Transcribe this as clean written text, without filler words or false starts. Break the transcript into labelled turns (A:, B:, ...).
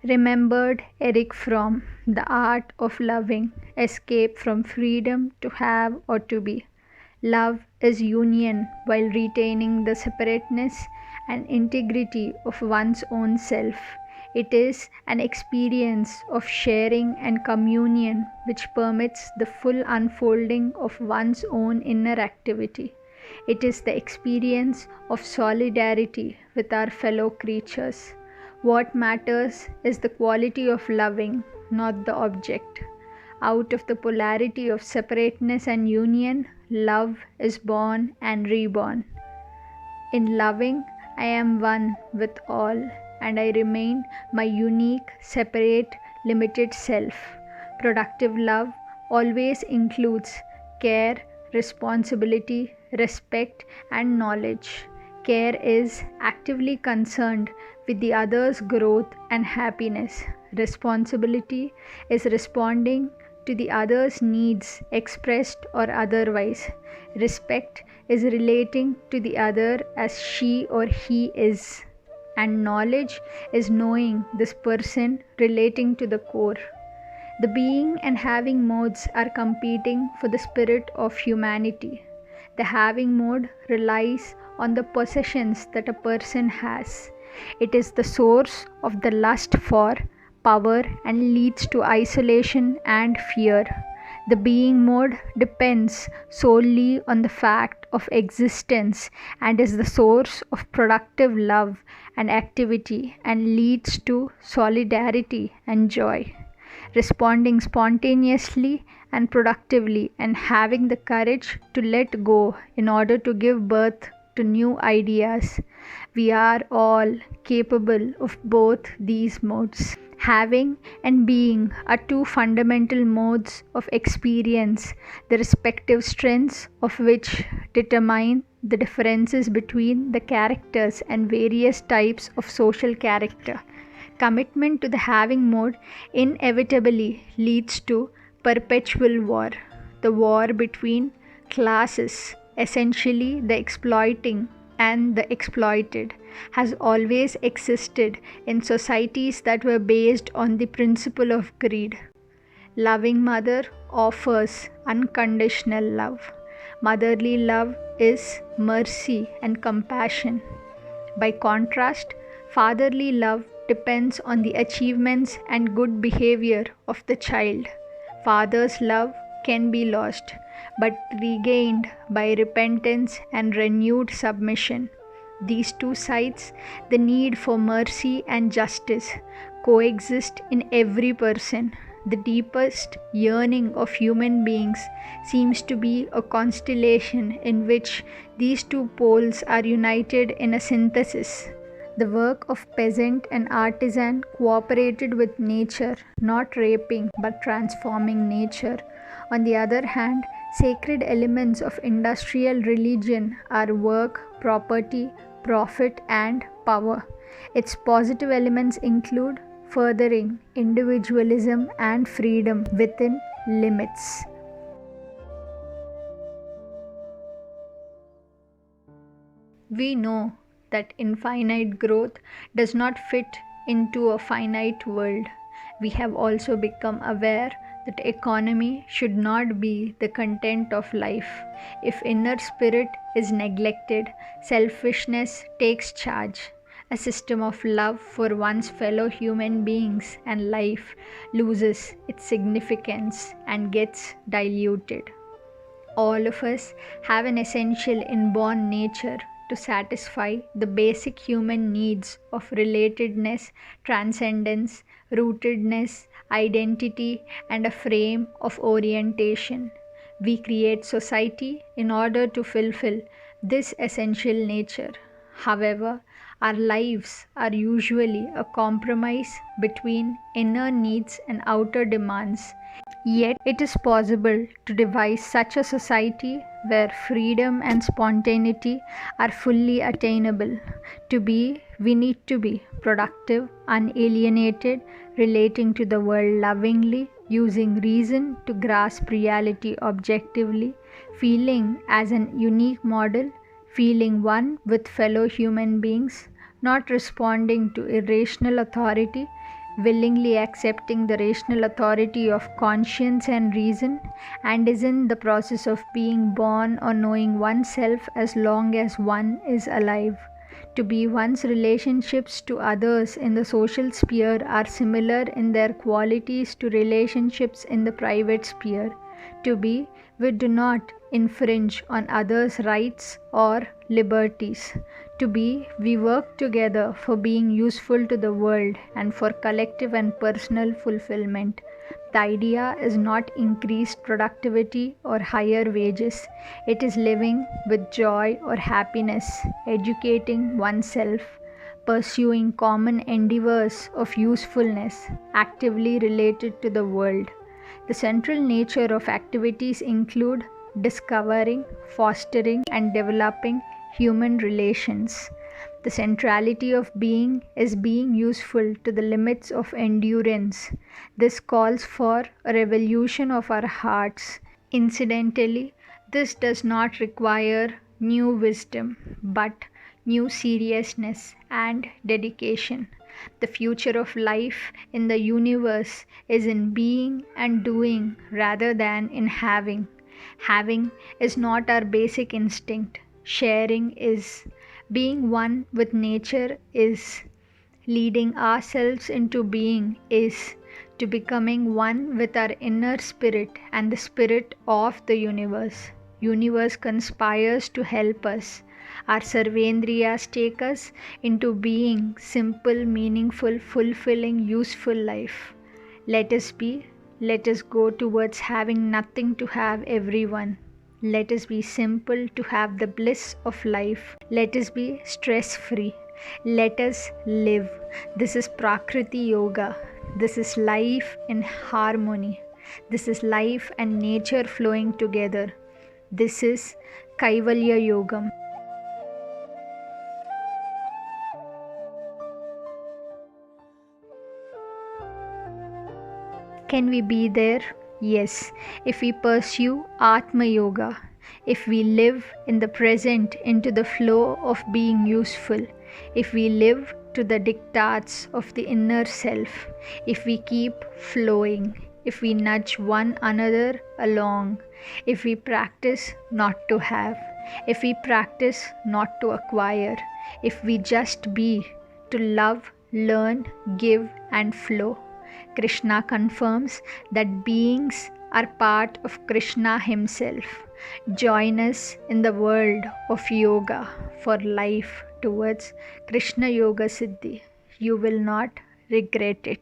A: Remembered Eric Fromm, The Art of Loving, Escape from Freedom to Have or to Be. Love is union while retaining the separateness and integrity of one's own self. It is an experience of sharing and communion which permits the full unfolding of one's own inner activity. It is the experience of solidarity with our fellow creatures. What matters is the quality of loving, not the object. Out of the polarity of separateness and union, love is born and reborn. In loving, I am one with all, and I remain my unique, separate, limited self. Productive love always includes care, responsibility, respect, and knowledge. Care is actively concerned with the other's growth and happiness. Responsibility is responding to the other's needs, expressed or otherwise. Respect is relating to the other as she or he is. And knowledge is knowing this person relating to the core. The being and having modes are competing for the spirit of humanity. The having mode relies on the possessions that a person has. It is the source of the lust for power and leads to isolation and fear. The being mode depends solely on the fact of existence and is the source of productive love and activity and leads to solidarity and joy. Responding spontaneously and productively and having the courage to let go in order to give birth to new ideas. We are all capable of both these modes. Having and being are two fundamental modes of experience, the respective strengths of which determine the differences between the characters and various types of social character. Commitment to the having mode inevitably leads to perpetual war, the war between classes, essentially the exploiting and the exploited, has always existed in societies that were based on the principle of greed. Loving mother offers unconditional love. Motherly love is mercy and compassion. By contrast, fatherly love depends on the achievements and good behavior of the child. Father's love can be lost, but regained by repentance and renewed submission. These two sides, the need for mercy and justice, coexist in every person. The deepest yearning of human beings seems to be a constellation in which these two poles are united in a synthesis. The work of peasant and artisan cooperated with nature, not raping but transforming nature. On the other hand, sacred elements of industrial religion are work, property, profit, and power. Its positive elements include furthering individualism and freedom within limits. We know that infinite growth does not fit into a finite world. We have also become aware that economy should not be the content of life. If inner spirit is neglected, selfishness takes charge. A system of love for one's fellow human beings and life loses its significance and gets diluted. All of us have an essential inborn nature to satisfy the basic human needs of relatedness, transcendence, rootedness, identity, and a frame of orientation. We create society in order to fulfill this essential nature. However, our lives are usually a compromise between inner needs and outer demands. Yet it is possible to devise such a society where freedom and spontaneity are fully attainable. To be, we need to be productive, unalienated, relating to the world lovingly, using reason to grasp reality objectively, feeling as an unique model, feeling one with fellow human beings, not responding to irrational authority, willingly accepting the rational authority of conscience and reason, and is in the process of being born or knowing oneself as long as one is alive. To be one's relationships to others in the social sphere are similar in their qualities to relationships in the private sphere. To be, we do not infringe on others' rights or liberties. To be, we work together for being useful to the world and for collective and personal fulfillment. The idea is not increased productivity or higher wages. It is living with joy or happiness, educating oneself, pursuing common endeavors of usefulness, actively related to the world. The central nature of activities include discovering, fostering, and developing human relations. The centrality of being is being useful to the limits of endurance. This calls for a revolution of our hearts. Incidentally, this does not require new wisdom, but new seriousness and dedication. The future of life in the universe is in being and doing rather than in having. Having is not our basic instinct. Sharing is. Being one with nature is. Leading ourselves into being is. To becoming one with our inner spirit and the spirit of the universe. Universe conspires to help us. Our sarvendriyas take us into being simple, meaningful, fulfilling, useful life. Let us be. Let us go towards having nothing to have everyone. Let us be simple to have the bliss of life. Let us be stress free. Let us live. This is Prakriti Yoga. This is life in harmony. This is life and nature flowing together. This is Kaivalya Yogam. Can we be there? Yes, if we pursue Atma Yoga, if we live in the present into the flow of being useful, if we live to the diktats of the inner self, if we keep flowing, if we nudge one another along, if we practice not to have, if we practice not to acquire, if we just be, to love, learn, give, and flow. Krishna confirms that beings are part of Krishna himself. Join us in the world of yoga for life towards Krishna Yoga Siddhi. You will not regret it.